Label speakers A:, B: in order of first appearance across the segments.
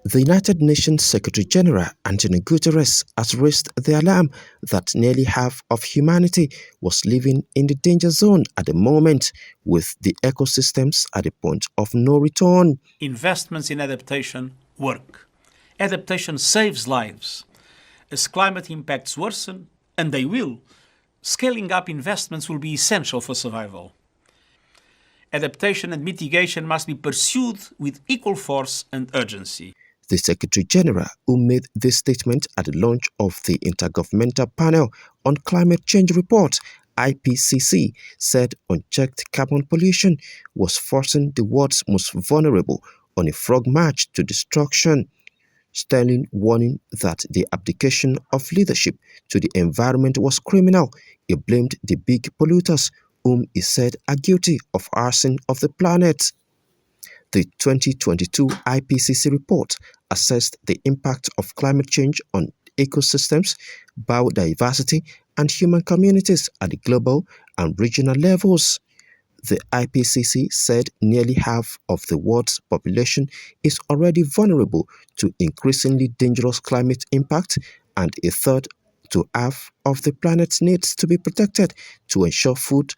A: The United Nations Secretary-General Antonio Guterres has raised the alarm that nearly half of humanity was living in the danger zone at the moment, with the ecosystems at a point of no return.
B: Investments in adaptation work. Adaptation saves lives. As climate impacts worsen, and they will, scaling up investments will be essential for survival. Adaptation and mitigation must be pursued with equal force and urgency.
A: The Secretary-General, who made this statement at the launch of the Intergovernmental Panel on Climate Change Report (IPCC), said unchecked carbon pollution was forcing the world's most vulnerable on a frog march to destruction. Sterling warning that the abdication of leadership to the environment was criminal. He blamed the big polluters, whom he said are guilty of arson of the planet. The 2022 IPCC report assessed the impact of climate change on ecosystems, biodiversity, and human communities at the global and regional levels. The IPCC said nearly half of the world's population is already vulnerable to increasingly dangerous climate impact, and a third to half of the planet needs to be protected to ensure food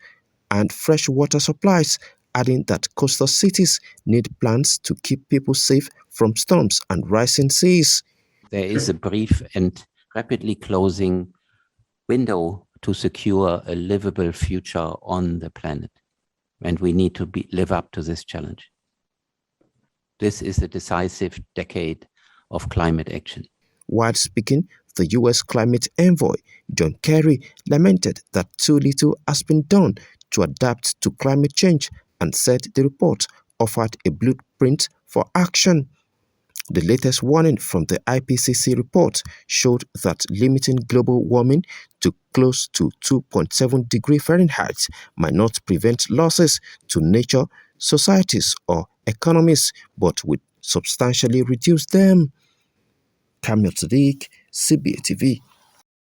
A: and fresh water supplies, adding that coastal cities need plans to keep people safe from storms and rising seas.
C: There is a brief and rapidly closing window to secure a livable future on the planet. And we need to live up to this challenge. This is a decisive decade of climate action.
A: While speaking, the U.S. climate envoy, John Kerry, lamented that too little has been done to adapt to climate change and said the report offered a blueprint for action. The latest warning from the IPCC report showed that limiting global warming to close to 2.7 degrees Fahrenheit might not prevent losses to nature, societies, or economies, but would substantially reduce them. Kamil Sadiq, CBA TV.